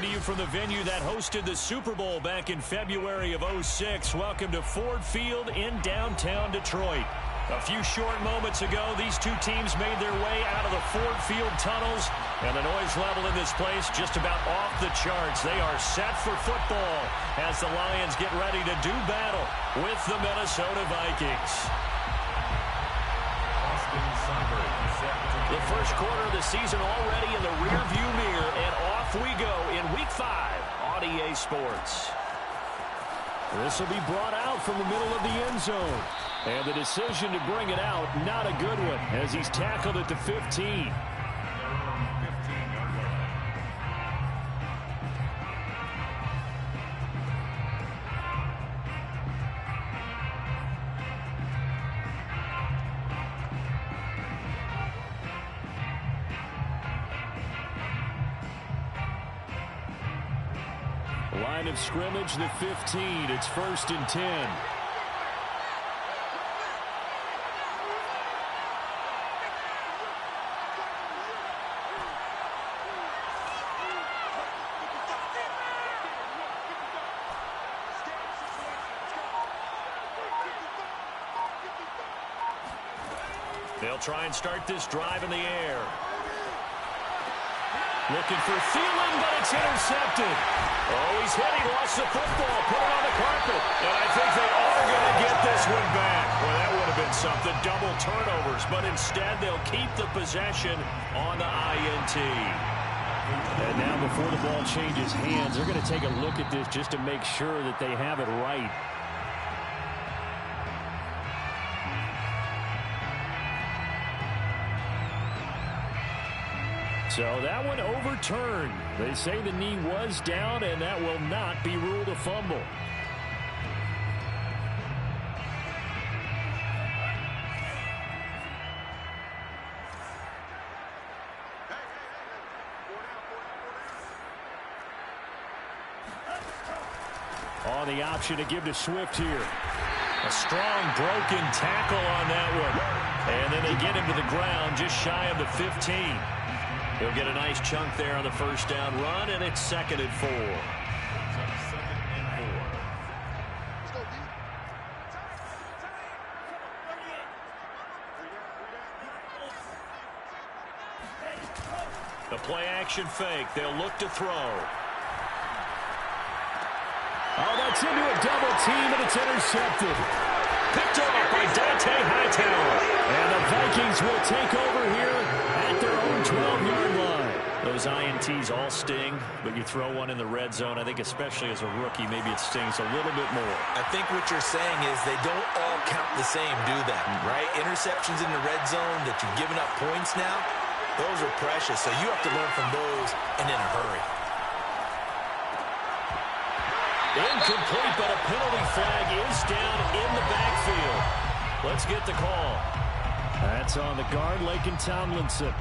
to you from the venue that hosted the Super Bowl back in February of '06. Welcome to Ford Field in downtown Detroit. A few short moments ago, these two teams made their way out of the Ford Field tunnels, and the noise level in this place just about off the charts. They are set for football as the Lions get ready to do battle with the Minnesota Vikings. The first quarter of the season already in the rearview mirror, and off we go in Week 5 on EA Sports. This will be brought out from the middle of the end zone. And the decision to bring it out, not a good one, as he's tackled at the 15. Line of scrimmage, the 15. It's 1st and 10. They'll try and start this drive in the air. Looking for Thielen, but it's intercepted. Oh, he's hit. He lost the football. Put it on the carpet. And I think they are going to get this one back. Well, that would have been something. Double turnovers. But instead, they'll keep the possession on the INT. And now before the ball changes hands, they're going to take a look at this just to make sure that they have it right. So that one overturned. They say the knee was down, and that will not be ruled a fumble. On the option to give to Swift here. A strong broken tackle on that one. And then they get him to the ground just shy of the 15. He'll get a nice chunk there on the first down run, and it's 2nd and 4. The play action fake. They'll look to throw. Oh, that's into a double team, and it's intercepted. Picked off by Dante Hightower. And the Vikings will take over here at their own 12-yard line. Those INTs all sting, but you throw one in the red zone, I think especially as a rookie, maybe it stings a little bit more. I think what you're saying is they don't all count the same, do they? Right? Interceptions in the red zone that you've given up points now, those are precious, so you have to learn from those and in a hurry. Incomplete, but a penalty flag is down in the backfield. Let's get the call. That's on the guard, Laken Tomlinson.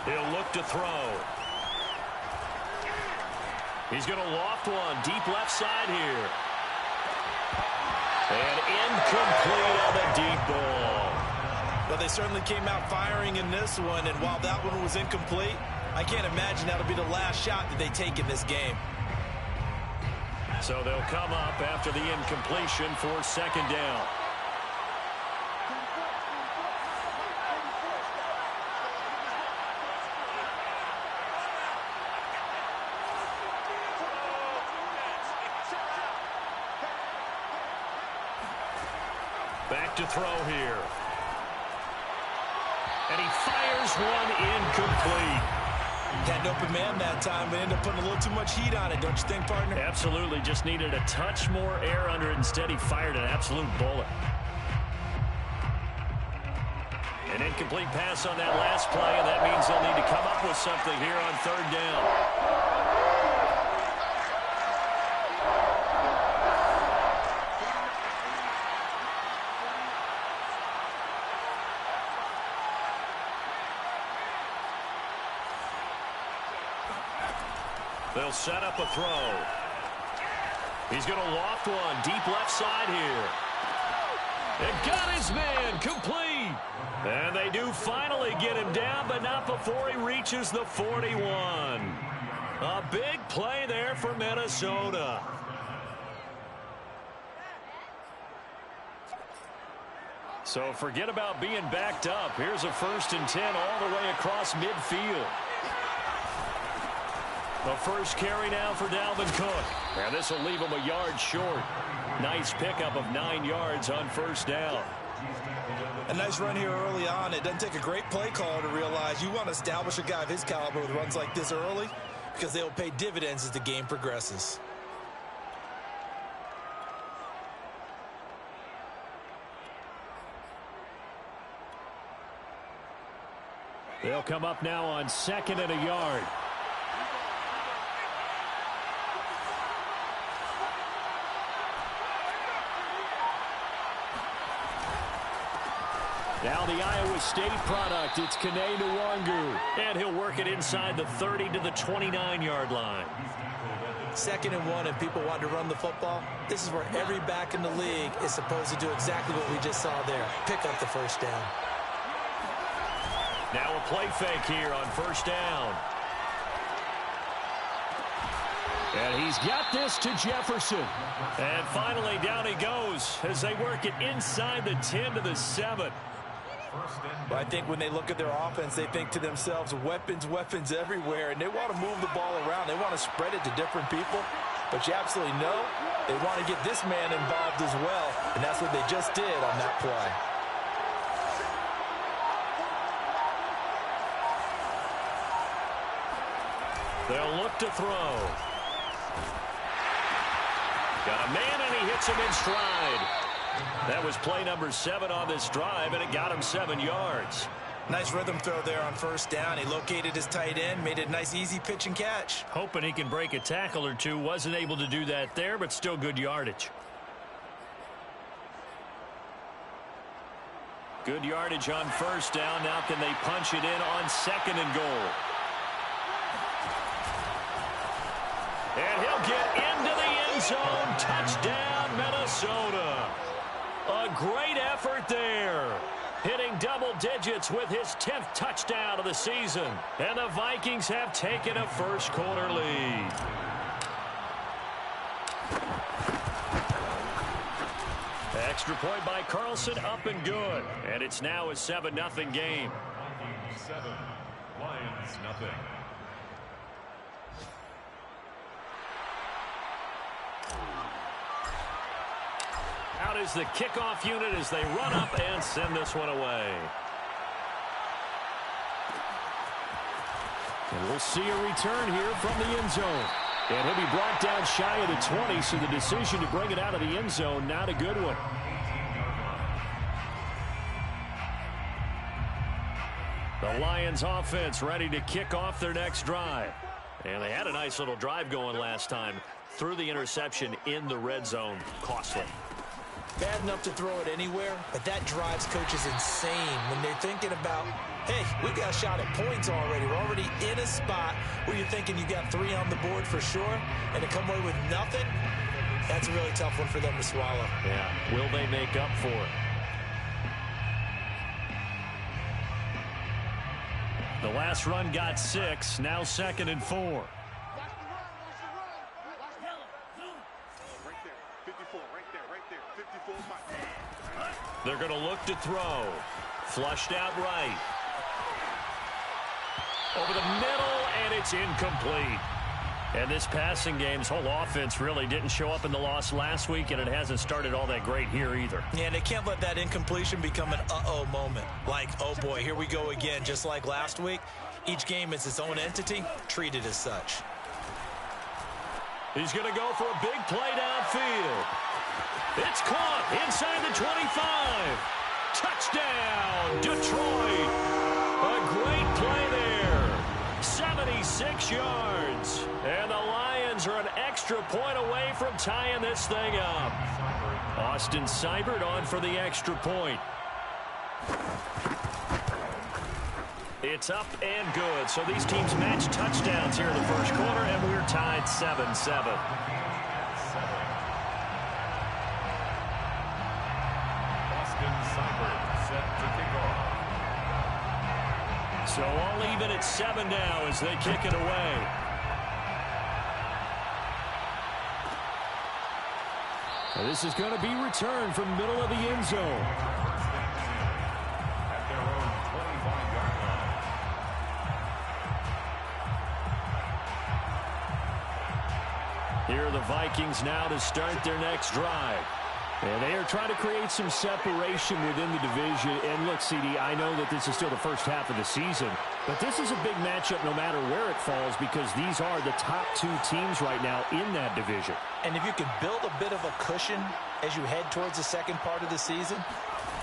He'll look to throw. He's going to loft one deep left side here. And incomplete on the deep ball. Well, they certainly came out firing in this one, and while that one was incomplete, I can't imagine that'll be the last shot that they take in this game. So they'll come up after the incompletion for 2nd down. Back to throw here. And he fires one incomplete. Had an open man that time, but ended up putting a little too much heat on it, don't you think, partner? Absolutely. Just needed a touch more air under it. Instead, he fired an absolute bullet. An incomplete pass on that last play, and that means they'll need to come up with something here on 3rd down. They'll set up a throw. He's going to loft one deep left side here. And got his man complete. And they do finally get him down, but not before he reaches the 41. A big play there for Minnesota. So forget about being backed up. Here's a 1st and 10 all the way across midfield. The first carry now for Dalvin Cook. And this will leave him a yard short. Nice pickup of 9 yards on 1st down. A nice run here early on. It doesn't take a great play caller to realize you want to establish a guy of his caliber with runs like this early because they will pay dividends as the game progresses. They'll come up now on 2nd and a yard. Now the Iowa State product, it's Kene Nwangu. And he'll work it inside the 30 to the 29-yard line. 2nd and 1 and people want to run the football. This is where every back in the league is supposed to do exactly what we just saw there. Pick up the 1st down. Now a play fake here on 1st down. And he's got this to Jefferson. And finally down he goes as they work it inside the 10 to the 7. But I think when they look at their offense, they think to themselves, weapons, weapons everywhere, and they want to move the ball around. They want to spread it to different people. But you absolutely know they want to get this man involved as well, and that's what they just did on that play. They'll look to throw. Got a man, and he hits him in stride. That was play number 7 on this drive, and it got him 7 yards. Nice rhythm throw there on 1st down. He located his tight end, made it a nice, easy pitch and catch. Hoping he can break a tackle or two. Wasn't able to do that there, but still good yardage. Good yardage on 1st down. Now can they punch it in on 2nd and goal? And he'll get into the end zone. Touchdown, Minnesota. A great effort there. Hitting double digits with his 10th touchdown of the season. And the Vikings have taken a first quarter lead. Extra point by Carlson, up and good. And it's now a 7-0 game. 7, Lions nothing. Out is the kickoff unit as they run up and send this one away. And we'll see a return here from the end zone. And he'll be brought down shy of the 20, so the decision to bring it out of the end zone, not a good one. The Lions offense ready to kick off their next drive. And they had a nice little drive going last time. Threw the interception in the red zone. Costly. Bad enough to throw it anywhere, but that drives coaches insane when they're thinking about, hey, we got a shot at points already. We're already in a spot where you're thinking you got 3 on the board for sure, and to come away with nothing, that's a really tough one for them to swallow. Yeah, will they make up for it? The last run got 6, now 2nd and 4. They're going to look to throw. Flushed out right. Over the middle, and it's incomplete. And this passing game's whole offense really didn't show up in the loss last week, and it hasn't started all that great here either. Yeah, and they can't let that incompletion become an uh-oh moment. Like, oh boy, here we go again, just like last week. Each game is its own entity, treated as such. He's going to go for a big play downfield. It's caught inside the 25. Touchdown, Detroit. A great play there. 76 yards. And the Lions are an extra point away from tying this thing up. Austin Seibert on for the extra point. It's up and good. So these teams match touchdowns here in the first quarter, and we're tied 7-7. So all even at 7 now as they kick it away. And this is going to be returned from middle of the end zone. At their own 25-yard line. Here are the Vikings now to start their next drive. And they are trying to create some separation within the division. And look, CD, I know that this is still the first half of the season, but this is a big matchup no matter where it falls because these are the top two teams right now in that division. And if you can build a bit of a cushion as you head towards the second part of the season,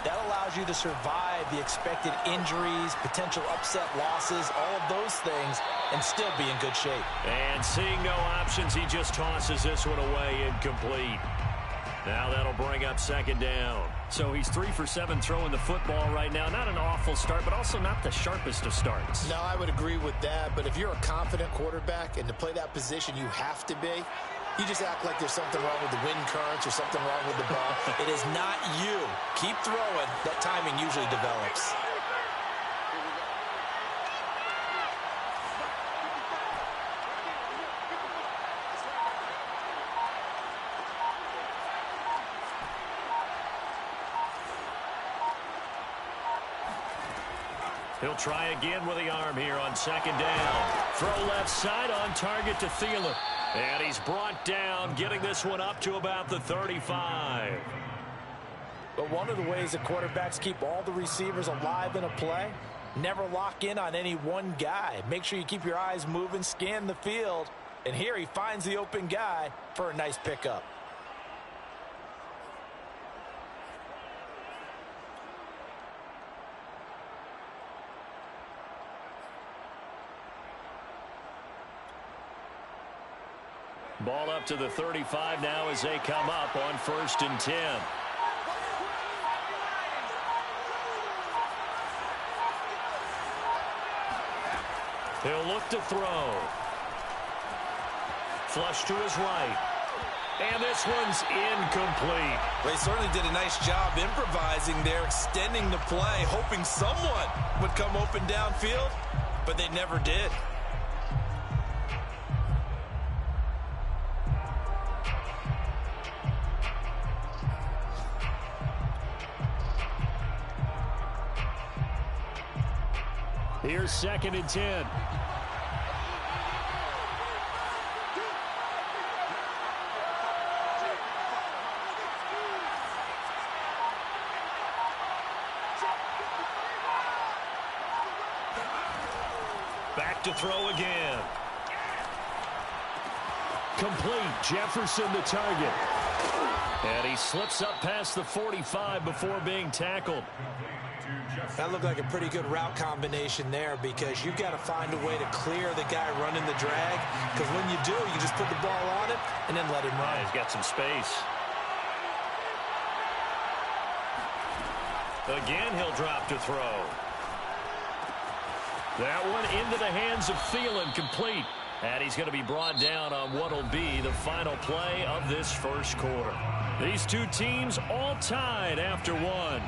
that allows you to survive the expected injuries, potential upset losses, all of those things, and still be in good shape. And seeing no options, he just tosses this one away incomplete. Now that'll bring up second down. So he's 3 for 7 throwing the football right now. Not an awful start, but also not the sharpest of starts. No, I would agree with that. But if you're a confident quarterback and to play that position you have to be, you just act like there's something wrong with the wind currents or something wrong with the ball. It is not you. Keep throwing. That timing usually develops. He'll try again with the arm here on second down. Throw left side on target to Thielen. And he's brought down, getting this one up to about the 35. But one of the ways that quarterbacks keep all the receivers alive in a play, never lock in on any one guy. Make sure you keep your eyes moving, scan the field. And here he finds the open guy for a nice pickup. Ball up to the 35 now as they come up on 1st and 10. He'll look to throw. Flush to his right. And this one's incomplete. They certainly did a nice job improvising there, extending the play, hoping someone would come open downfield, but they never did. Here's 2nd and 10. Back to throw again. Complete. Jefferson the target. And he slips up past the 45 before being tackled. That looked like a pretty good route combination there because you've got to find a way to clear the guy running the drag, because when you do, you just put the ball on him and then let him run. He's got some space. Again, he'll drop to throw. That one into the hands of Thielen, complete. And he's going to be brought down on what will be the final play of this first quarter. These two teams all tied after one.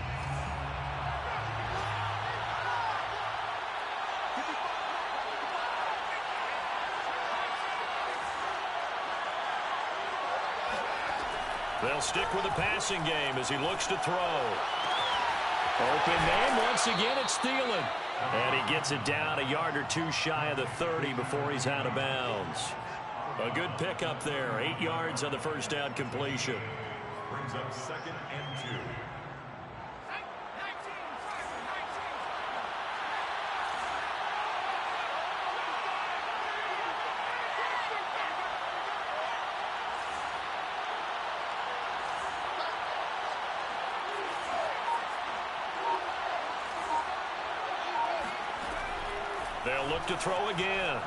They'll stick with the passing game as he looks to throw. Open man, once again it's Thielen. And he gets it down a yard or two shy of the 30 before he's out of bounds. A good pickup there, 8 yards on the first down completion. Brings up 2nd and 2. They'll look to throw again.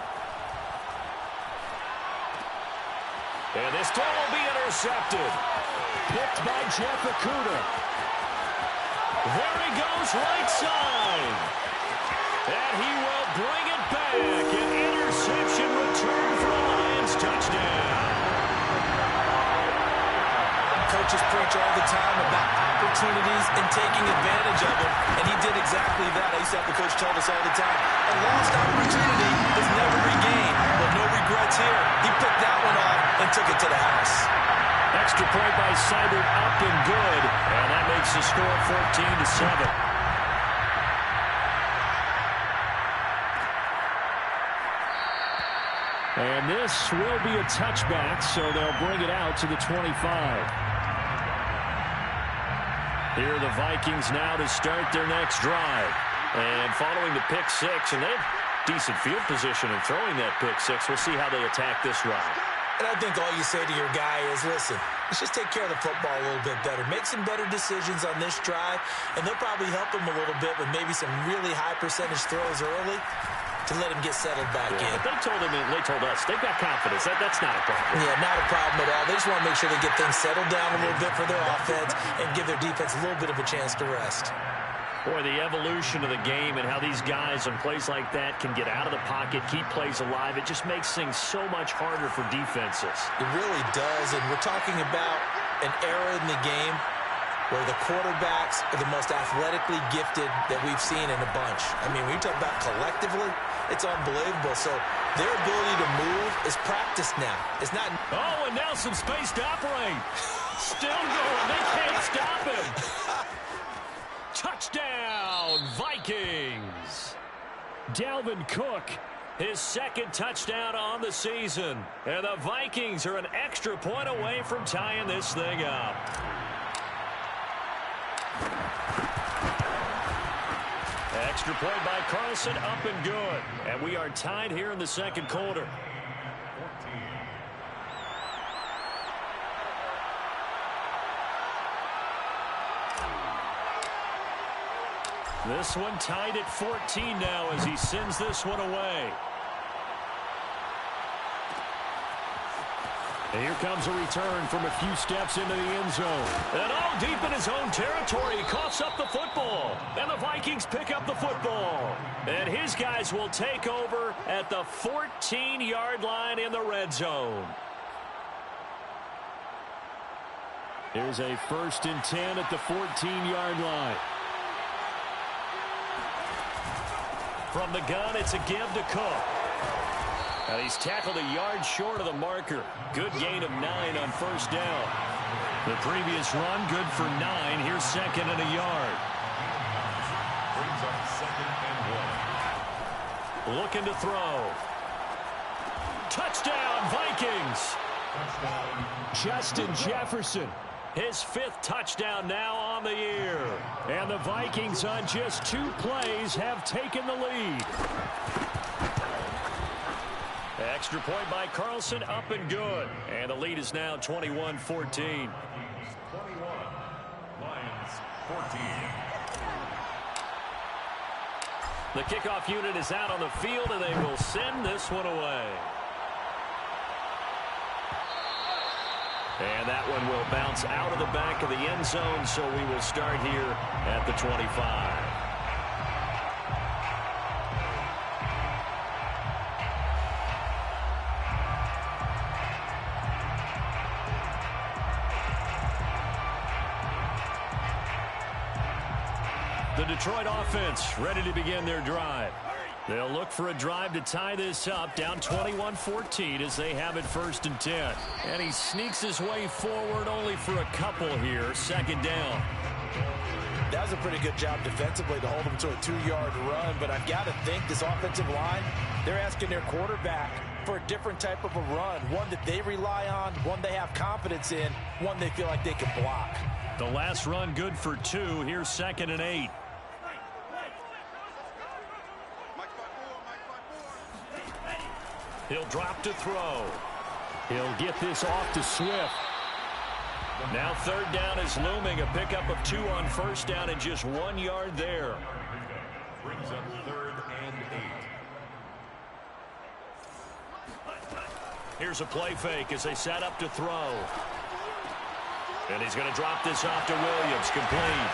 And this throw will be intercepted. Picked by Jeff Okudah. There he goes, right side. And he will bring it back. An interception return for a Lions touchdown. Coaches preach all the time about opportunities and taking advantage of them, and he did exactly that. I used to have the coach tell us all the time, a lost opportunity is never regained. But no regrets here. He picked that one off and took it to the house. Extra point by Seibert, up and good. And that makes the score 14-7. And this will be a touchback, so they'll bring it out to the 25. Here are the Vikings now to start their next drive. And following the pick six, and they have decent field position in throwing that pick six. We'll see how they attack this drive. And I think all you say to your guy is, listen, let's just take care of the football a little bit better. Make some better decisions on this drive, and they'll probably help him a little bit with maybe some really high percentage throws early to let him get settled back in. But they told him, and they told us, they've got confidence. That's not a problem. Yeah, not a problem at all. They just want to make sure they get things settled down a little bit for their offense and give their defense a little bit of a chance to rest. Boy, the evolution of the game and how these guys on plays like that can get out of the pocket, keep plays alive, it just makes things so much harder for defenses. It really does, and we're talking about an era in the game where the quarterbacks are the most athletically gifted that we've seen in a bunch. I mean, when you talk about collectively, it's unbelievable. So their ability to move is practiced now. It's not. Oh, and now some space to operate. Still going. They can't stop him. Touchdown, Vikings. Dalvin Cook, his second touchdown on the season. And the Vikings are an extra point away from tying this thing up. Extra point by Carlson, up and good. And we are tied here in the second quarter. This one tied at 14 now as he sends this one away. And here comes a return from a few steps into the end zone. And all deep in his own territory, he coughs up the football. And the Vikings pick up the football. And his guys will take over at the 14-yard line in the red zone. Here's a 1st and 10 at the 14-yard line. From the gun, it's a give to Cook. And he's tackled a yard short of the marker. Good gain of 9 on 1st down. The previous run, good for 9. Here's 2nd and a yard. Brings up 2nd and 1. Looking to throw. Touchdown, Vikings. Touchdown. Justin Jefferson. His 5th touchdown now on the year. And the Vikings on just 2 plays have taken the lead. Extra point by Carlson, up and good. And the lead is now 21-14. 21. Lions 14. The kickoff unit is out on the field, and they will send this one away. And that one will bounce out of the back of the end zone, so we will start here at the 25. The Detroit offense ready to begin their drive. They'll look for a drive to tie this up, down 21-14 as they have it 1st and 10. And he sneaks his way forward only for a couple here, 2nd down. That was a pretty good job defensively to hold them to a 2-yard run, but I've got to think this offensive line, they're asking their quarterback for a different type of a run, one that they rely on, one they have confidence in, one they feel like they can block. The last run good for 2. Here's 2nd and 8. He'll drop to throw. He'll get this off to Swift. Now 3rd down is looming. A pickup of 2 on 1st down and just 1 yard there. Brings up 3rd and 8. Here's a play fake as they set up to throw. And he's going to drop this off to Williams. Complete.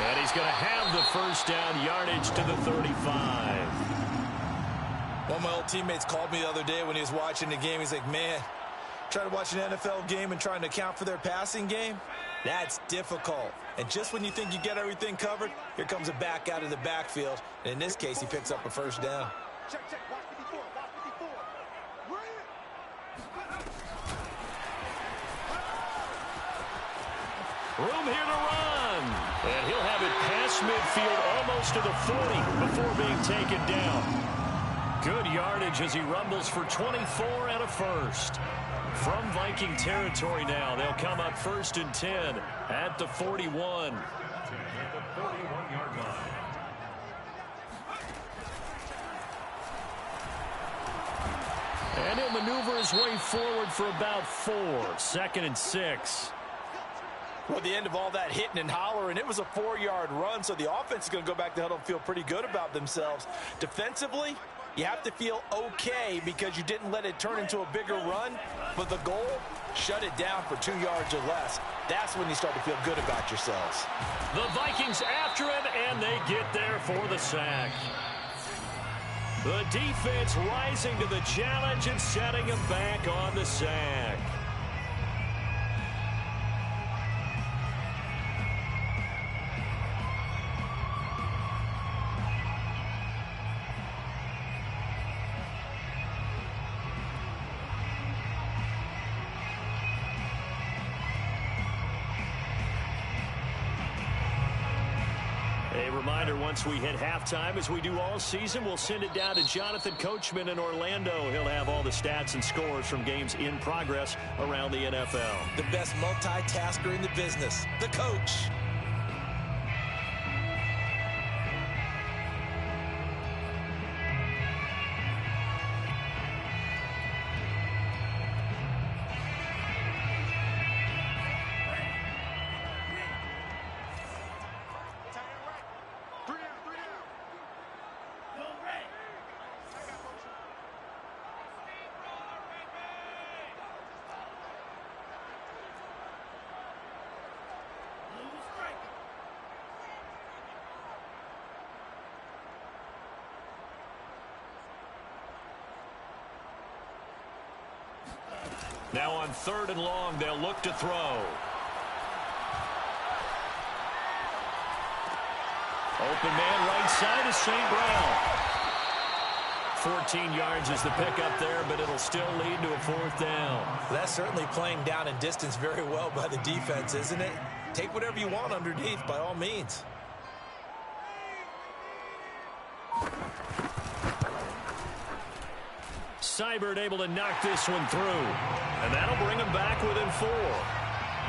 And he's going to have the first down, yardage to the 35. One of my old teammates called me the other day when he was watching the game. He's like, man, trying to watch an NFL game and trying to account for their passing game, that's difficult. And just when you think you get everything covered, here comes a back out of the backfield. And in this case, he picks up a first down. Check, watch 54, watch 54. We're in. Room here to run. And he'll have it past midfield almost to the 40 before being taken down. Good yardage as he rumbles for 24 and a first. From Viking territory now, they'll come up 1st and 10 at the 41. At the 41-yard line. And he'll maneuver his way forward for about 4. 2nd and 6. Well, the end of all that hitting and hollering, it was a 4-yard run, so the offense is going to go back to huddle and feel pretty good about themselves. Defensively, you have to feel okay because you didn't let it turn into a bigger run, but the goal, shut it down for 2 yards or less. That's when you start to feel good about yourselves. The Vikings after him, and they get there for the sack. The defense rising to the challenge and setting him back on the sack. A reminder, once we hit halftime, as we do all season, we'll send it down to Jonathan Coachman in Orlando. He'll have all the stats and scores from games in progress around the NFL. The best multitasker in the business, the coach. Now on 3rd and long, they'll look to throw. Open man right side is St. Brown. 14 yards is the pickup there, but it'll still lead to a 4th down. That's certainly playing down and distance very well by the defense, isn't it? Take whatever you want underneath, by all means. Seibert able to knock this one through. And that'll bring them back within 4.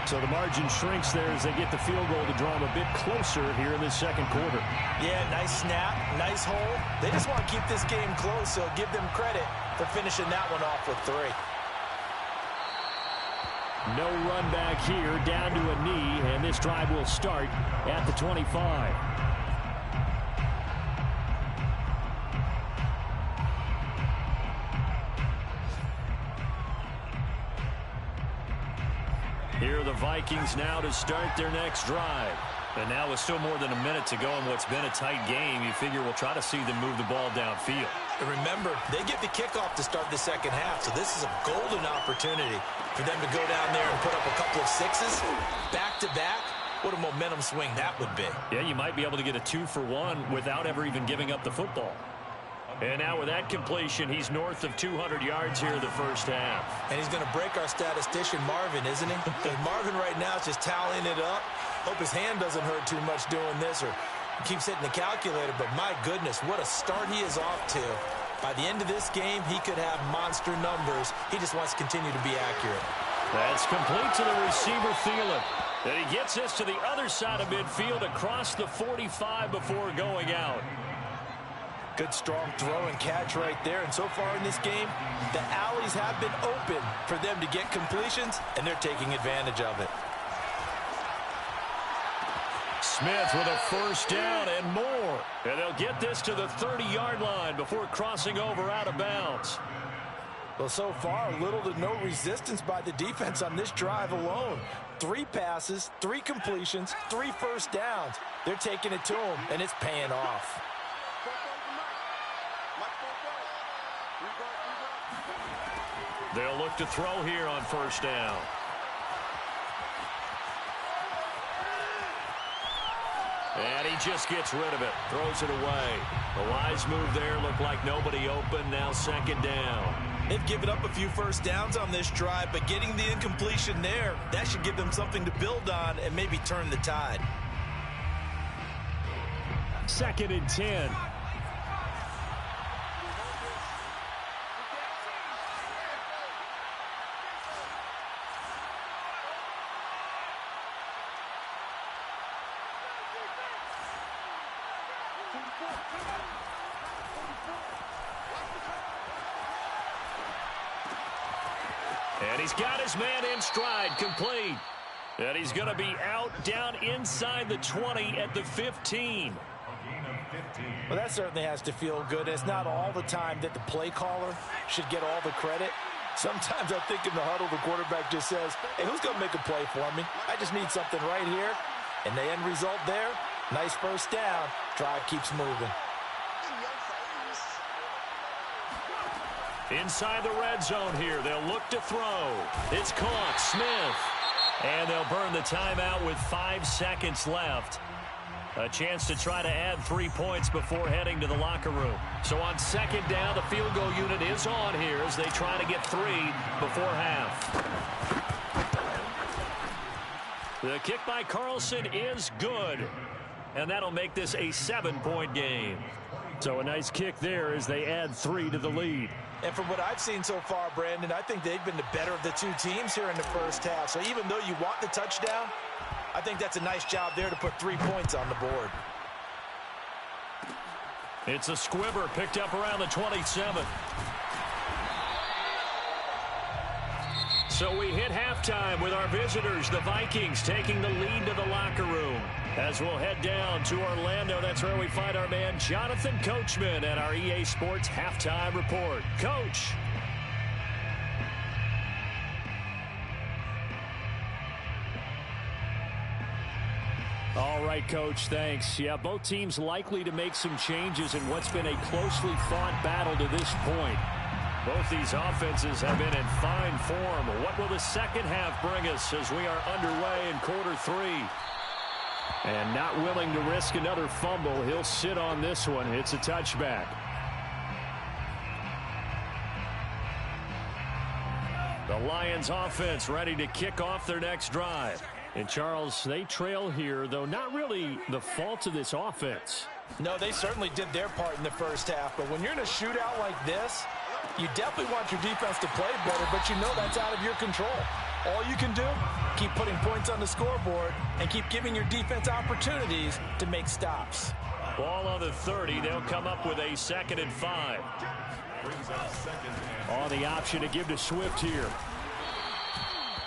So the margin shrinks there as they get the field goal to draw them a bit closer here in this second quarter. Yeah, nice snap, nice hold. They just want to keep this game close, so give them credit for finishing that one off with 3. No run back here, down to a knee, and this drive will start at the 25. Here are the Vikings now to start their next drive. And now with still more than a minute to go in what's been a tight game, you figure we'll try to see them move the ball downfield. And remember, they get the kickoff to start the second half, so this is a golden opportunity for them to go down there and put up a couple of 6s back-to-back. What a momentum swing that would be. Yeah, you might be able to get a 2-for-1 without ever even giving up the football. And now with that completion, he's north of 200 yards here in the first half. And he's going to break our statistician, Marvin, isn't he? Marvin right now is just tallying it up. Hope his hand doesn't hurt too much doing this or keeps hitting the calculator. But my goodness, what a start he is off to. By the end of this game, he could have monster numbers. He just wants to continue to be accurate. That's complete to the receiver, Thielen. And he gets this to the other side of midfield across the 45 before going out. Good strong throw and catch right there. And so far in this game, the alleys have been open for them to get completions, and they're taking advantage of it. Smith with a first down and more. And they'll get this to the 30-yard line before crossing over out of bounds. Well, so far, little to no resistance by the defense on this drive alone. 3 passes, 3 completions, 3 first downs. They're taking it to them, and it's paying off. They'll look to throw here on first down. And he just gets rid of it, throws it away. A wise move there, looked like nobody open, now second down. They've given up a few first downs on this drive, but getting the incompletion there, that should give them something to build on and maybe turn the tide. 2nd and 10. And he's got his man in stride, complete. And he's going to be out down inside the 20 at the 15. Well, that certainly has to feel good. It's not all the time that the play caller should get all the credit. Sometimes I think in the huddle, the quarterback just says, hey, who's going to make a play for me? I just need something right here. And the end result there, nice first down. Drive keeps moving. Inside the red zone here, they'll look to throw. It's caught, Smith. And they'll burn the timeout with 5 seconds left. A chance to try to add 3 points before heading to the locker room. So on second down, the field goal unit is on here as they try to get 3 before half. The kick by Carlson is good. And that'll make this a 7-point game. So a nice kick there as they add 3 to the lead. And from what I've seen so far, Brandon, I think they've been the better of the 2 teams here in the first half. So even though you want the touchdown, I think that's a nice job there to put 3 points on the board. It's a squibber picked up around the 27. So we hit halftime with our visitors, the Vikings, taking the lead to the locker room. As we'll head down to Orlando, that's where we find our man Jonathan Coachman at our EA Sports Halftime Report. Coach. All right, Coach, thanks. Yeah, both teams likely to make some changes in what's been a closely fought battle to this point. Both these offenses have been in fine form. What will the second half bring us as we are underway in quarter 3? And not willing to risk another fumble, he'll sit on this one. It's a touchback. The Lions offense ready to kick off their next drive. And Charles, they trail here, though not really the fault of this offense. No, they certainly did their part in the first half. But when you're in a shootout like this, you definitely want your defense to play better, but you know that's out of your control. All you can do, keep putting points on the scoreboard and keep giving your defense opportunities to make stops. Ball on the 30. They'll come up with a 2nd and 5. On the option to give to Swift here.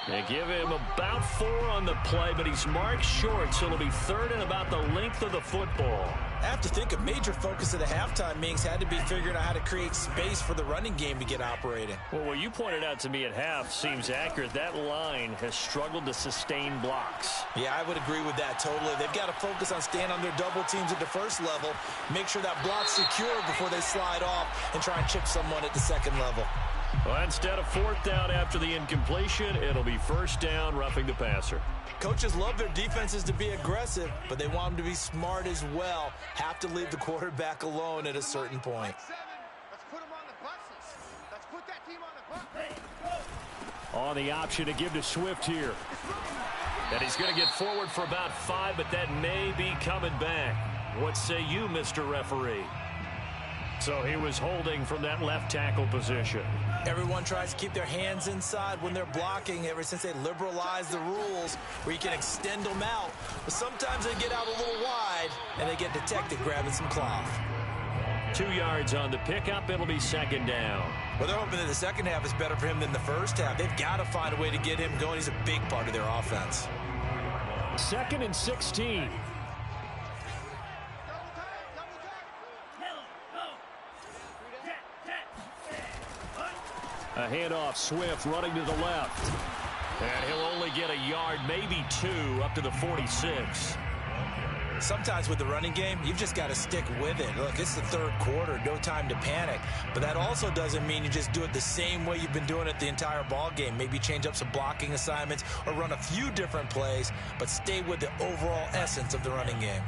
They give him about 4 on the play, but he's marked short, so it'll be 3rd and about the length of the football. I have to think a major focus of the halftime meetings had to be figuring out how to create space for the running game to get operating. Well, what you pointed out to me at half seems accurate. That line has struggled to sustain blocks. Yeah, I would agree with that totally. They've got to focus on staying on their double teams at the first level, make sure that block's secure before they slide off and try and chip someone at the second level. Well, instead of 4th down after the incompletion, it'll be 1st down, roughing the passer. Coaches love their defenses to be aggressive, but they want them to be smart as well. Have to leave the quarterback alone at a certain point. Let's put them on the buses. Let's put that team on the bus. On the option to give to Swift here. And he's going to get forward for about 5, but that may be coming back. What say you, Mr. Referee? So he was holding from that left tackle position. Everyone tries to keep their hands inside when they're blocking ever since they liberalized the rules where you can extend them out. But sometimes they get out a little wide and they get detected grabbing some cloth. 2 yards on the pickup. It'll be 2nd down. Well, they're hoping that the second half is better for him than the first half. They've got to find a way to get him going. He's a big part of their offense. 2nd and 16. A handoff, Swift running to the left. And he'll only get a yard, maybe 2, up to the 46. Sometimes with the running game, you've just got to stick with it. Look, it's the third quarter, no time to panic. But that also doesn't mean you just do it the same way you've been doing it the entire ball game. Maybe change up some blocking assignments or run a few different plays, but stay with the overall essence of the running game.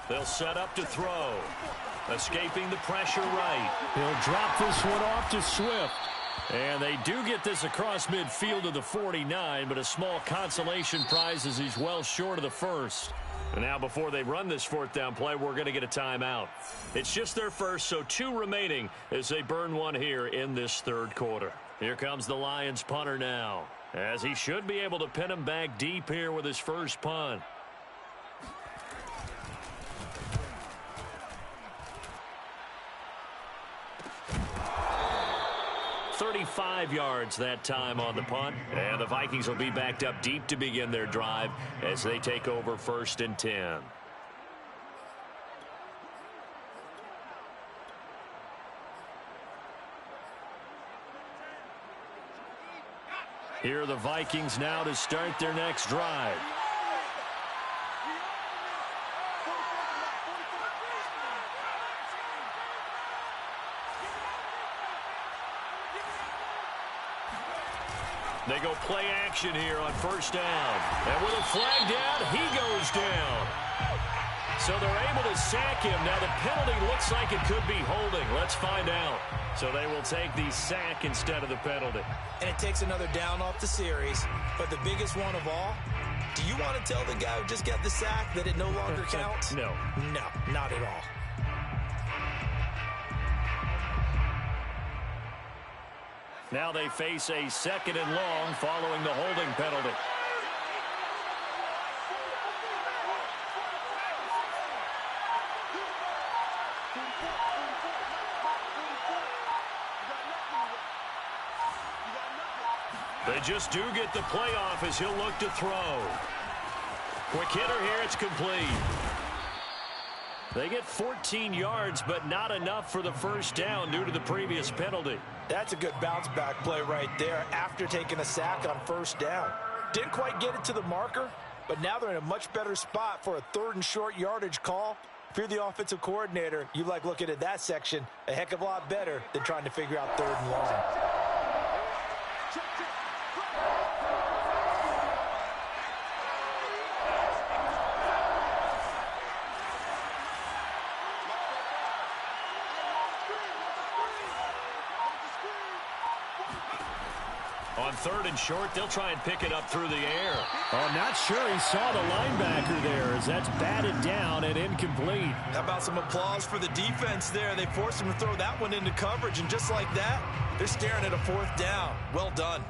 They'll set up to throw. Escaping the pressure right. He'll drop this one off to Swift. And they do get this across midfield to the 49, but a small consolation prize as he's well short of the first. And now before they run this fourth down play, we're going to get a timeout. It's just their first, so 2 remaining as they burn one here in this third quarter. Here comes the Lions punter now, as he should be able to pin him back deep here with his first punt. 35 yards that time on the punt. And the Vikings will be backed up deep to begin their drive as they take over 1st and 10. Here are the Vikings now to start their next drive. They go play action here on 1st down. And with a flag down, he goes down. So they're able to sack him. Now the penalty looks like it could be holding. Let's find out. So they will take the sack instead of the penalty. And it takes another down off the series. But the biggest one of all, do you want to tell the guy who just got the sack that it no longer counts? No. No, not at all. Now they face a 2nd and long following the holding penalty. They just do get the playoff as he'll look to throw. Quick hitter here, it's complete. They get 14 yards, but not enough for the 1st down due to the previous penalty. That's a good bounce-back play right there after taking a sack on 1st down. Didn't quite get it to the marker, but now they're in a much better spot for a 3rd and short yardage call. If you're the offensive coordinator, you like looking at that section a heck of a lot better than trying to figure out 3rd and long. On 3rd and short, they'll try and pick it up through the air. I'm not sure he saw the linebacker there as that's batted down and incomplete. How about some applause for the defense there? They forced him to throw that one into coverage, and just like that, they're staring at a 4th down. Well done.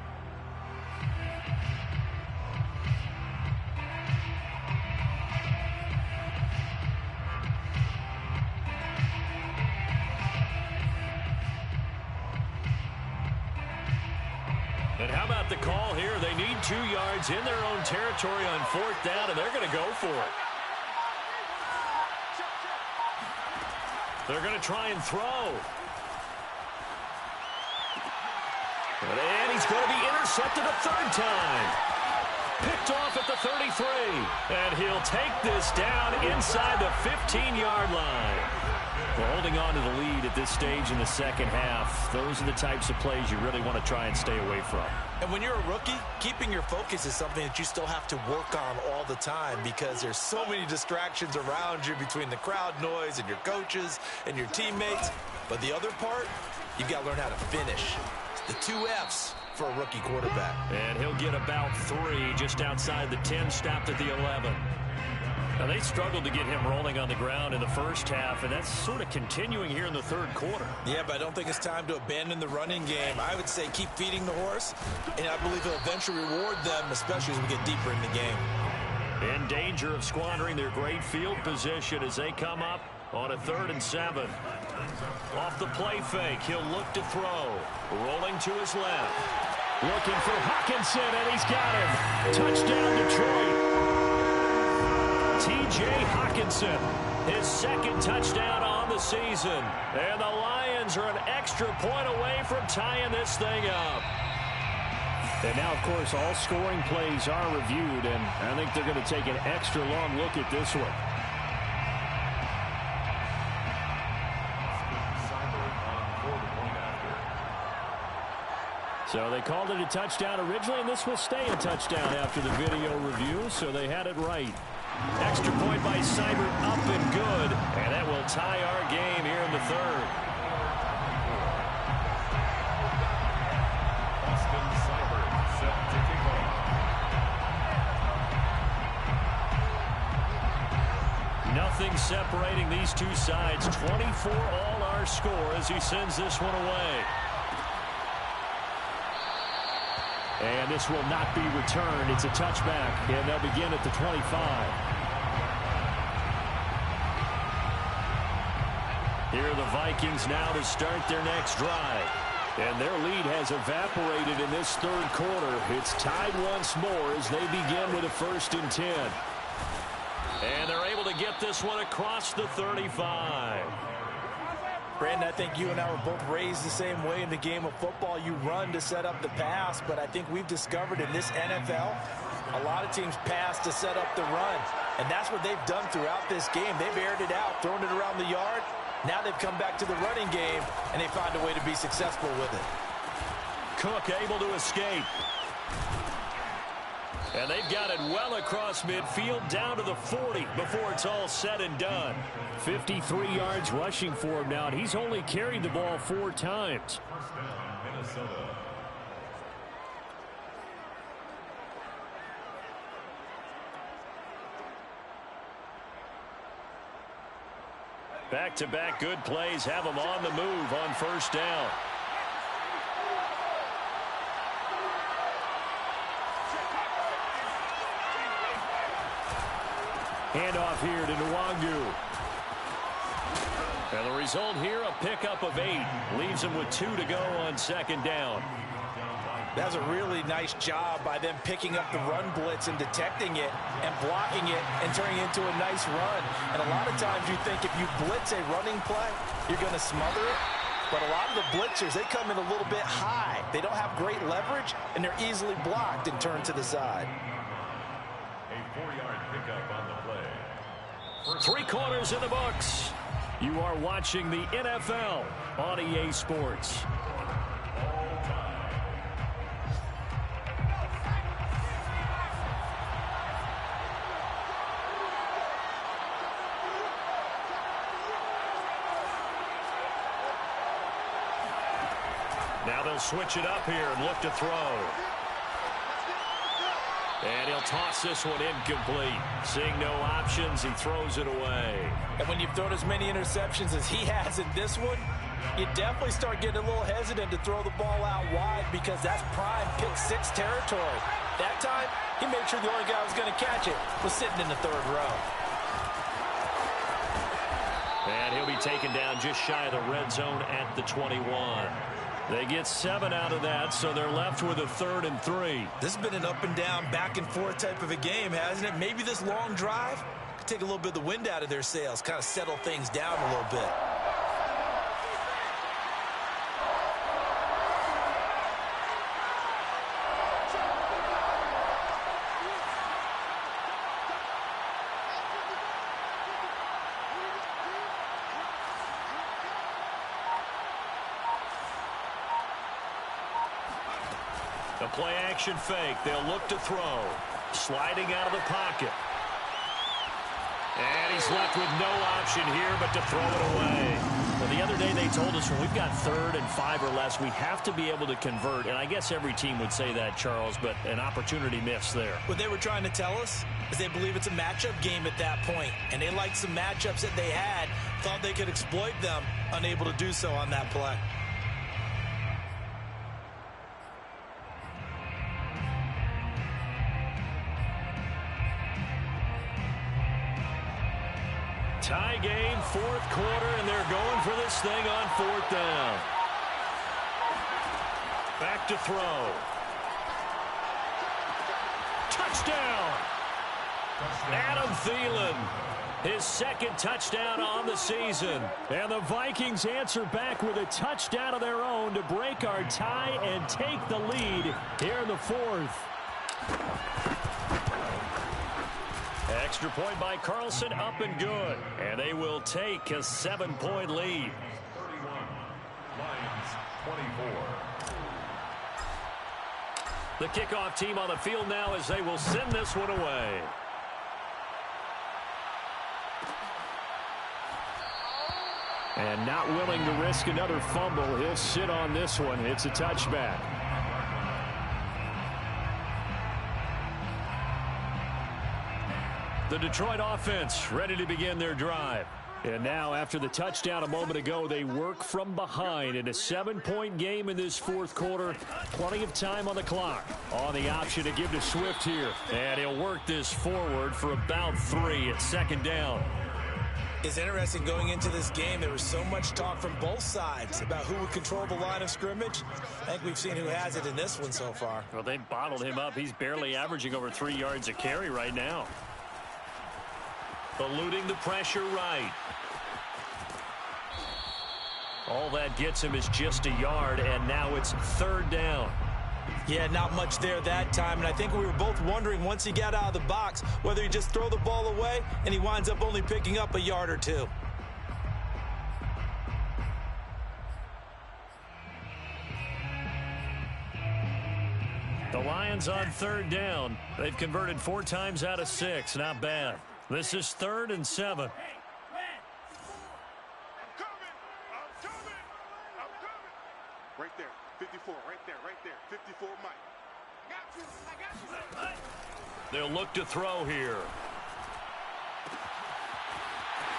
And how about the call here? They need 2 yards in their own territory on 4th down, and they're going to go for it. They're going to try and throw. And he's going to be intercepted a 3rd time. Picked off at the 33. And he'll take this down inside the 15-yard line. Well, holding on to the lead at this stage in the 2nd half, those are the types of plays you really want to try and stay away from. And when you're a rookie, keeping your focus is something that you still have to work on all the time because there's so many distractions around you between the crowd noise and your coaches and your teammates. But the other part, you've got to learn how to finish. The 2 F's for a rookie quarterback. And he'll get about 3 just outside the 10, stopped at the 11. Now, they struggled to get him rolling on the ground in the 1st half, and that's sort of continuing here in the 3rd quarter. Yeah, but I don't think it's time to abandon the running game. I would say keep feeding the horse, and I believe he'll eventually reward them, especially as we get deeper in the game. In danger of squandering their great field position as they come up On a 3rd and 7. Off the play fake, he'll look to throw. Rolling to his left. Looking for Hockenson, and he's got him. Touchdown, Detroit. T.J. Hockenson, his 2nd touchdown on the season. And the Lions are an extra point away from tying this thing up. And now, of course, all scoring plays are reviewed, and I think they're going to take an extra long look at this one. So they called it a touchdown originally, and this will stay a touchdown after the video review, so they had it right. Extra point by Seibert, up and good, and that will tie our game here in the 3rd. Austin Seibert set to kick off. Nothing separating these two sides. 24 all our score as he sends this one away. And this will not be returned. It's a touchback, and they'll begin at the 25. Here are the Vikings now to start their next drive. And their lead has evaporated in this 3rd quarter. It's tied once more as they begin with a 1st and 10. And they're able to get this one across the 35. Brandon, I think you and I were both raised the same way in the game of football. You run to set up the pass, but I think we've discovered in this NFL, a lot of teams pass to set up the run. And that's what they've done throughout this game. They've aired it out, thrown it around the yard. Now they've come back to the running game, and they find a way to be successful with it. Cook able to escape. And they've got it well across midfield down to the 40 before it's all said and done. 53 yards rushing for him now, and he's only carried the ball 4 times. First down, Minnesota. Back-to-back good plays have them on the move on 1st down. Handoff here to Nwangu. And the result here, a pickup of 8. Leaves him with 2 to go on 2nd down. That's a really nice job by them picking up the run blitz and detecting it and blocking it and turning it into a nice run. And a lot of times you think if you blitz a running play, you're going to smother it. But a lot of the blitzers, they come in a little bit high. They don't have great leverage, and they're easily blocked and turned to the side. A 4-yard pickup on the play. 3 quarters in the books. You are watching the NFL on EA Sports. Now they'll switch it up here and look to throw. And he'll toss this one incomplete. Seeing no options, he throws it away. And when you've thrown as many interceptions as he has in this one, you definitely start getting a little hesitant to throw the ball out wide because that's prime pick 6 territory. That time, he made sure the only guy who was going to catch it was sitting in the 3rd row. And he'll be taken down just shy of the red zone at the 21. They get 7 out of that, so they're left with a 3rd and 3. This has been an up and down, back and forth type of a game, hasn't it? Maybe this long drive could take a little bit of the wind out of their sails, kind of settle things down a little bit. The play action fake. They'll look to throw. Sliding out of the pocket. And he's left with no option here but to throw it away. Well, the other day they told us when we've got 3rd and 5 or less, we have to be able to convert. And I guess every team would say that, Charles, but an opportunity missed there. What they were trying to tell us is they believe it's a matchup game at that point. And they liked some matchups that they had, thought they could exploit them, unable to do so on that play. Tie game, 4th they're going for this thing on 4th down. Back to throw. Touchdown! Adam Thielen, his 2nd touchdown on the season. And the Vikings answer back with a touchdown of their own to break our tie and take the lead here in the 4th. Extra point by Carlson, up and good. And they will take a 7-point lead. 31, Lions 24. The kickoff team on the field now as they will send this one away. And not willing to risk another fumble, he'll sit on this one. It's a touchback. The Detroit offense ready to begin their drive. And now, after the touchdown a moment ago, they work from behind in a 7-point game in this 4th quarter. Plenty of time on the clock. On the option to give to Swift here. And he'll work this forward for about 3 at 2nd down. It's interesting going into this game. There was so much talk from both sides about who would control the line of scrimmage. I think we've seen who has it in this one so far. Well, they bottled him up. He's barely averaging over 3 yards a carry right now. Eluding the pressure right. All that gets him is just a yard, and now it's 3rd down. Yeah, not much there that time, and I think we were both wondering once he got out of the box whether he just throw the ball away and he winds up only picking up a yard or 2. The Lions on 3rd down. They've converted 4 times out of 6. Not bad. This is 3rd and 7. Right there, 54, right there, 54, Mike. I got you. They'll look to throw here.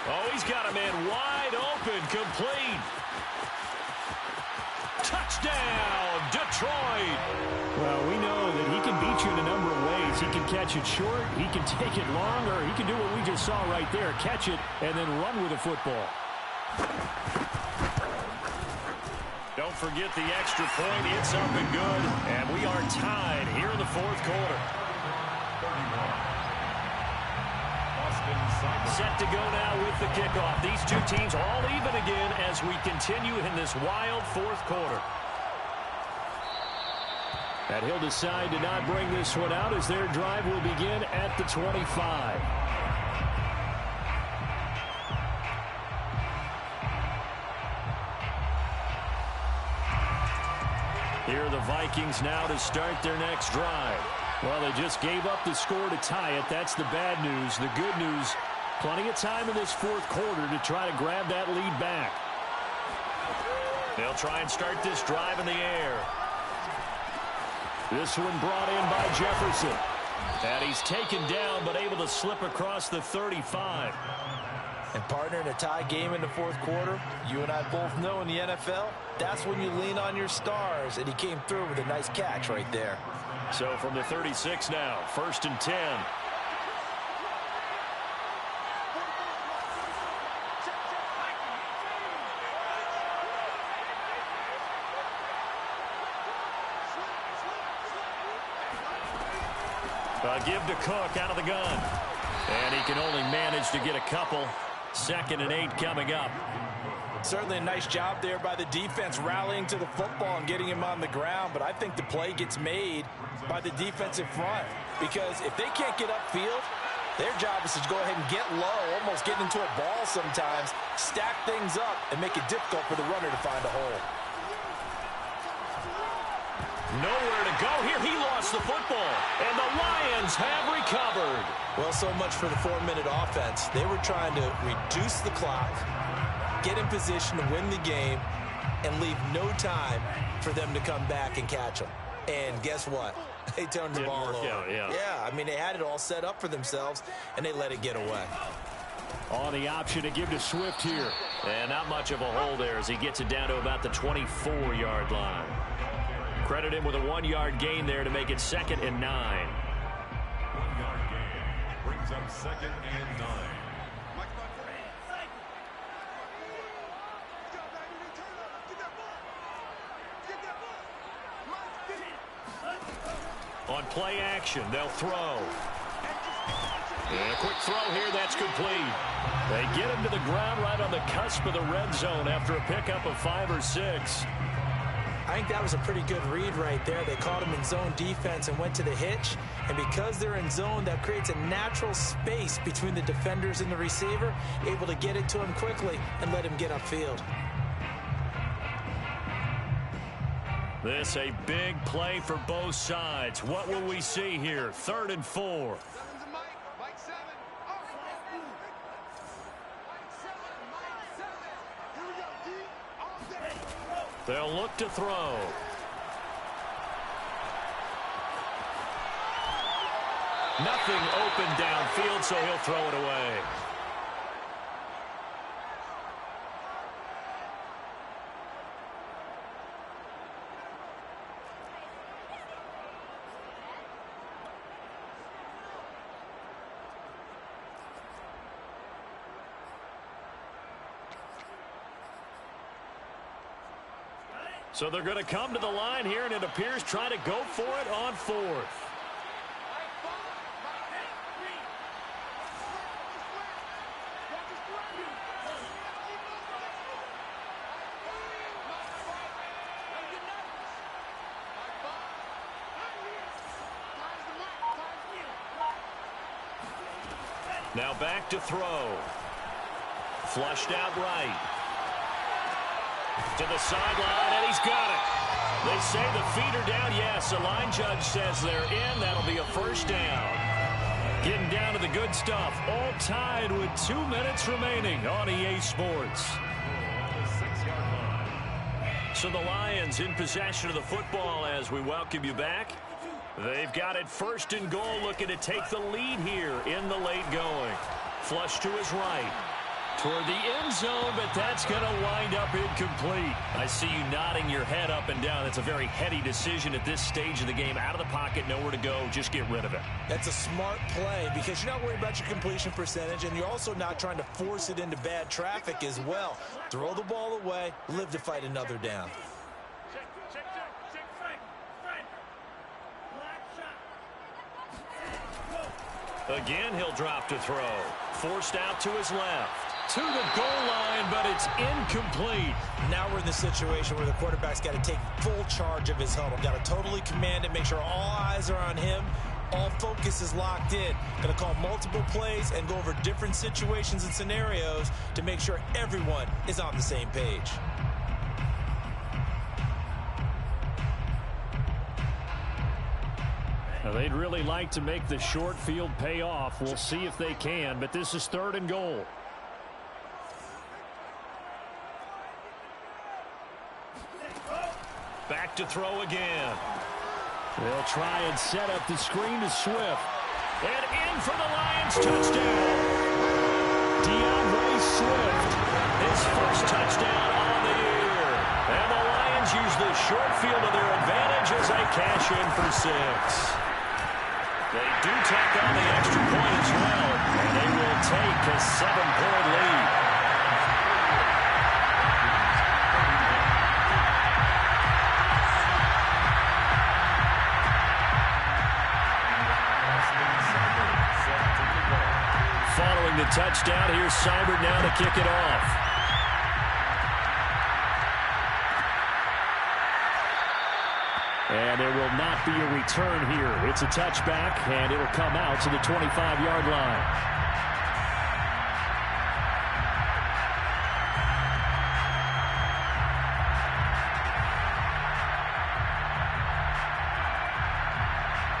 Oh, he's got a man wide open, complete. Touchdown, Detroit. Well, we know that he can beat you in a number of ways. He can catch it short, he can take it long, or he can do what we just saw right there, catch it and then run with the football. Don't forget the extra point. It's up and good. And we are tied here in the 4th quarter. 31. Austin Seibert. Set to go now with the kickoff. These two teams all even again as we continue in this wild 4th quarter. And he'll decide to not bring this one out as their drive will begin at the 25. Here are the Vikings now to start their next drive. Well, they just gave up the score to tie it. That's the bad news. The good news, plenty of time in this 4th quarter to try to grab that lead back. They'll try and start this drive in the air. This one brought in by Jefferson. And he's taken down but able to slip across the 35. And partner, in a tie game in the 4th quarter, you and I both know in the NFL, that's when you lean on your stars, and he came through with a nice catch right there. So from the 36 now, 1st and 10. Give to Cook out of the gun. And he can only manage to get a couple. 2nd and 8 coming up. Certainly a nice job there by the defense rallying to the football and getting him on the ground, but I think the play gets made by the defensive front because if they can't get upfield, their job is to go ahead and get low, almost get into a ball sometimes, stack things up, and make it difficult for the runner to find a hole. Nowhere to go here. He lost the football, and the Lions have recovered. Well, so much for the 4-minute offense. They were trying to reduce the clock, get in position to win the game, and leave no time for them to come back and catch them. And guess what? They turned the ball over. Yeah, I mean, they had it all set up for themselves, and they let it get away. On the option to give to Swift here. And not much of a hole there as he gets it down to about the 24-yard line. Credit him with a 1-yard gain there to make it 2nd and 9. 1-yard gain brings up 2nd and 9. On play action, they'll throw. And a quick throw here, that's complete. They get him to the ground right on the cusp of the red zone after a pickup of 5 or 6. I think that was a pretty good read right there. They caught him in zone defense and went to the hitch. And because they're in zone, that creates a natural space between the defenders and the receiver, able to get it to him quickly and let him get upfield. This a big play for both sides. What will we see here? 3rd and 4. They'll look to throw. Nothing open downfield, so he'll throw it away. So they're going to come to the line here, and it appears trying to go for it on 4th. Now back to throw. Flushed out right. To the sideline, and he's got it. They say the feet are down. Yes, the line judge says they're in. That'll be a first down. Getting down to the good stuff. All tied with 2 minutes remaining on EA Sports. So the Lions in possession of the football as we welcome you back. They've got it 1st and goal, looking to take the lead here in the late going. Flush to his right. Toward the end zone, but that's going to wind up incomplete. I see you nodding your head up and down. That's a very heady decision at this stage of the game. Out of the pocket, nowhere to go. Just get rid of it. That's a smart play because you're not worried about your completion percentage, and you're also not trying to force it into bad traffic as well. Throw the ball away, live to fight another down. Again, he'll drop to throw. Forced out to his left. To the goal line, but it's incomplete. Now we're in the situation where the quarterback's got to take full charge of his huddle. Got to totally command it, make sure all eyes are on him. All focus is locked in. Got to call multiple plays and go over different situations and scenarios to make sure everyone is on the same page. Now, they'd really like to make the short field pay off. We'll see if they can, but this is 3rd and goal. Back to throw again. They'll try and set up the screen to Swift. And in for the Lions touchdown. DeAndre Swift, his first touchdown on the year. And the Lions use the short field to their advantage as they cash in for 6. They do tack on the extra point as well, and they will take a 7-point lead. Following the touchdown, here's Seibert now to kick it off. And there will not be a return here. It's a touchback, and it will come out to the 25-yard line.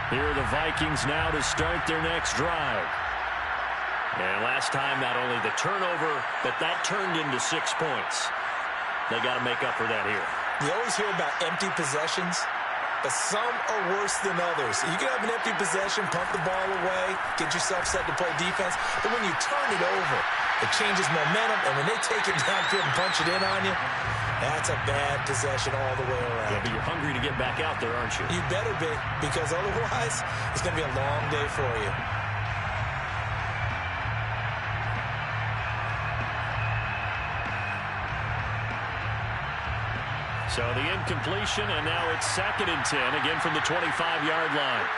Here are the Vikings now to start their next drive. And last time, not only the turnover, but that turned into 6 points. They got to make up for that here. You always hear about empty possessions, but some are worse than others. You can have an empty possession, pump the ball away, get yourself set to play defense, but when you turn it over, it changes momentum, and when they take it downfield and punch it in on you, that's a bad possession all the way around. Yeah, but you're hungry to get back out there, aren't you? You better be, because otherwise, it's going to be a long day for you. So the incompletion, and now it's 2nd and 10, again from the 25-yard line.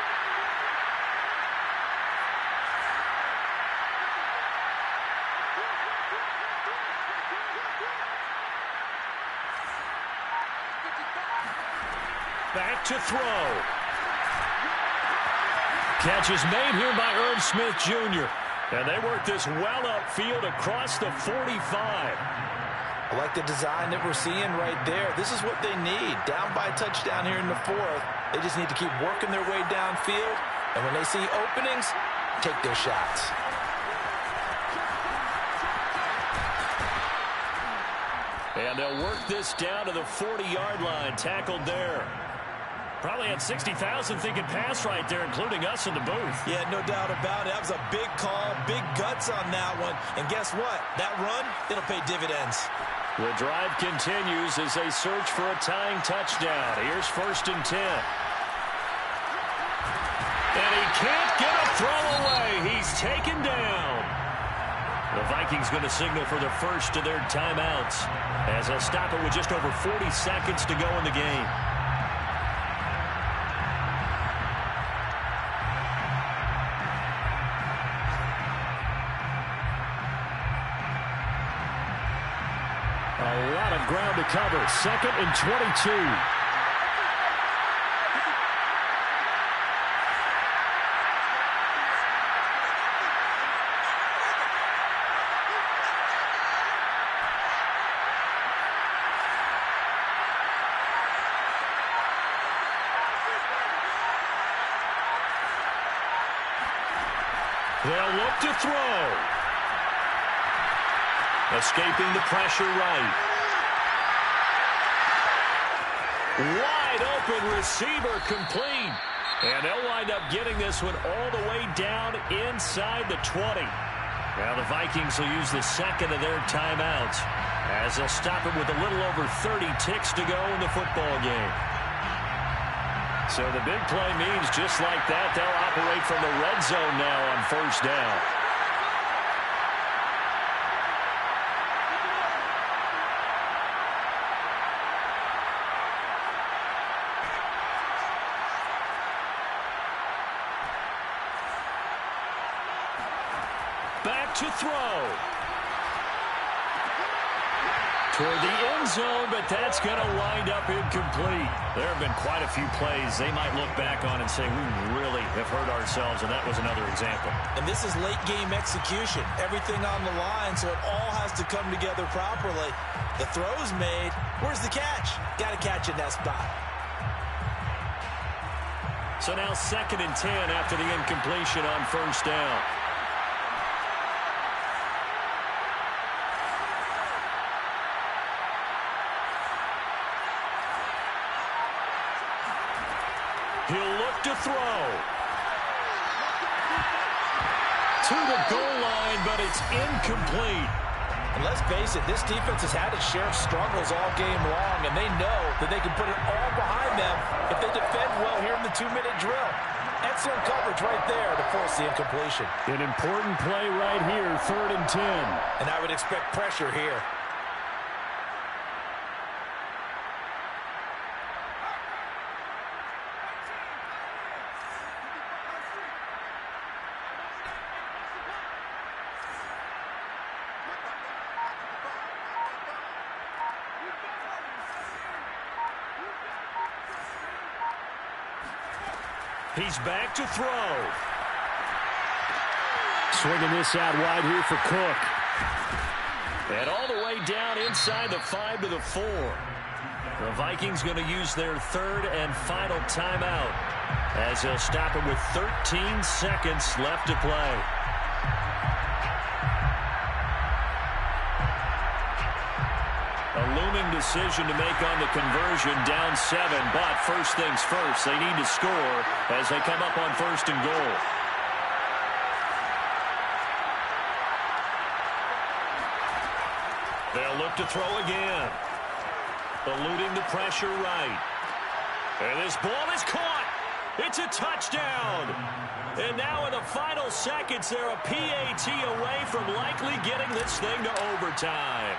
Back to throw. Catch is made here by Irv Smith Jr. And they work this well upfield across the 45. I like the design that we're seeing right there. This is what they need. Down by a touchdown here in the fourth. They just need to keep working their way downfield. And when they see openings, take their shots. And they'll work this down to the 40-yard line. Tackled there. Probably had 60,000 thinking pass right there, including us in the booth. Yeah, no doubt about it. That was a big call, big guts on that one. And guess what? That run, it'll pay dividends. The drive continues as they search for a tying touchdown. Here's 1st and 10. And he can't get a throw away. He's taken down. The Vikings going to signal for the first of their timeouts as they'll stop it with just over 40 seconds to go in the game. A lot of ground to cover. 2nd and 22. They'll look to throw. Escaping the pressure right. Wide open receiver complete. And they'll wind up getting this one all the way down inside the 20. Now the Vikings will use the second of their timeouts as they'll stop it with a little over 30 ticks to go in the football game. So the big play means just like that, they'll operate from the red zone now on 1st down. Back to throw. Toward the end zone, but that's going to wind up incomplete. There have been quite a few plays they might look back on and say, we really have hurt ourselves, and that was another example. And this is late-game execution. Everything on the line, so it all has to come together properly. The throw's made. Where's the catch? Got to catch in that spot. So now 2nd and 10 after the incompletion on 1st down. He'll look to throw. To the goal line, but it's incomplete. And let's face it, this defense has had its share of struggles all game long, and they know that they can put it all behind them if they defend well here in the 2-minute drill. Excellent coverage right there to force the incompletion. An important play right here, 3rd and 10. And I would expect pressure here. He's back to throw. Swinging this out wide here for Cook. And all the way down inside the 5 to the 4. The Vikings going to use their 3rd and final timeout as they'll stop it with 13 seconds left to play. A looming decision to make on the conversion, down 7, but first things first, they need to score as they come up on 1st and goal. They'll look to throw again. Eluding the pressure right. And this ball is caught. It's a touchdown. And now in the final seconds, they're a PAT away from likely getting this thing to overtime.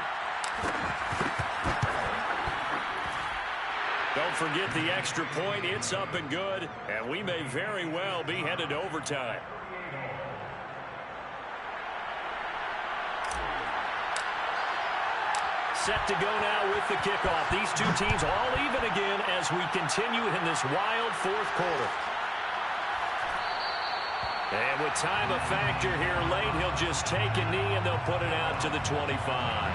Don't forget the extra point. It's up and good, and we may very well be headed to overtime. set to go now with the kickoff. These two teams all even again as we continue in this wild fourth quarter. And with time a factor here late, he'll just take a knee and they'll put it out to the 25.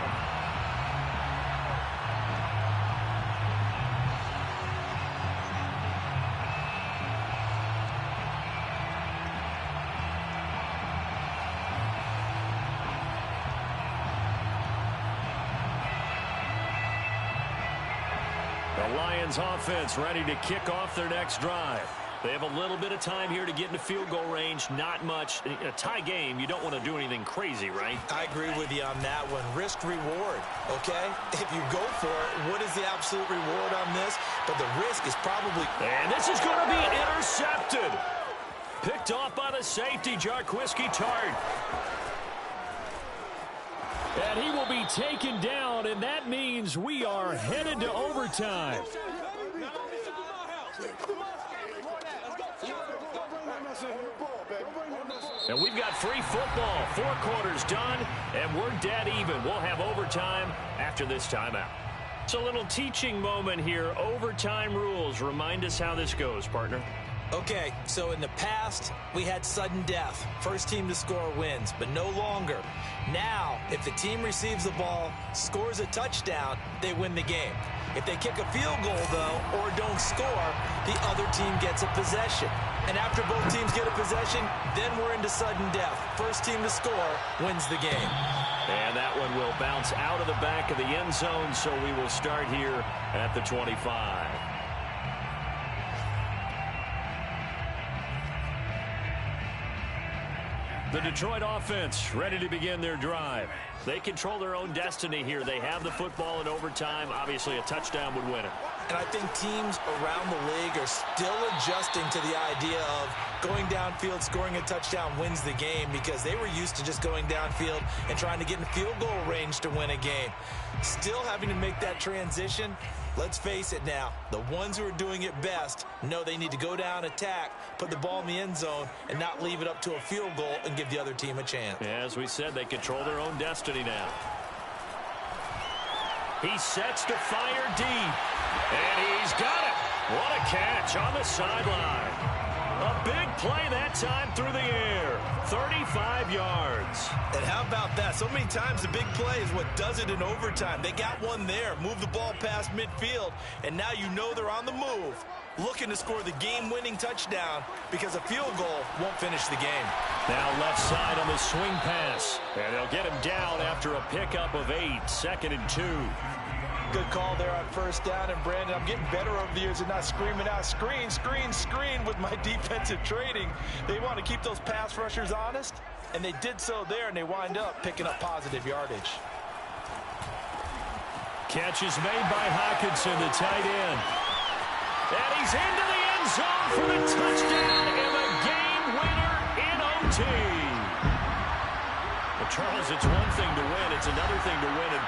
The Lions offense ready to kick off their next drive. They have a little bit of time here to get into field goal range. Not much. In a tie game, you don't want to do anything crazy, right? I agree with you on that one. Risk reward, okay? If you go for it, what is the absolute reward on this? But the risk is probably... And this is going to be intercepted. Picked off by the safety, Jarquiski Tart. And he will be taken down, and that means we are headed to overtime. And we've got free football. 4 quarters done, and we're dead even. We'll have overtime after this timeout. It's a little teaching moment here. Overtime rules. Remind us how this goes, partner. Okay, so in the past, we had sudden death. First team to score wins, but no longer. Now, if the team receives the ball, scores a touchdown, they win the game. If they kick a field goal, though, or don't score, the other team gets a possession. And after both teams get a possession, then we're into sudden death. First team to score wins the game. And that one will bounce out of the back of the end zone, so we will start here at the 25. The Detroit offense ready to begin their drive. They control their own destiny here. They have the football in overtime. Obviously, a touchdown would win it. And I think teams around the league are still adjusting to the idea of going downfield, scoring a touchdown wins the game, because they were used to just going downfield and trying to get in field goal range to win a game. Still having to make that transition. Let's face it now, the ones who are doing it best know they need to go down, attack, put the ball in the end zone, and not leave it up to a field goal and give the other team a chance. As we said, they control their own destiny now. He sets to fire deep, and he's got it. What a catch on the sideline. A big play that time through the air. 35 yards. And how about that? So many times the big play is what does it in overtime. They got one there, move the ball past midfield, and now you know they're on the move, looking to score the game-winning touchdown, because a field goal won't finish the game. Now left side on the swing pass, and they'll get him down after a pickup of 8, 2nd and 2. Good call there on first down. And Brandon, I'm getting better over the years and not screaming out screen, screen, screen with my defensive training. They want to keep those pass rushers honest, and they did so there, and they wind up picking up positive yardage. Catch is made by Hawkinson, the tight end. And he's into the end zone for the touchdown and the game winner in OT. Well, Charles, it's one thing to win. It's another thing to win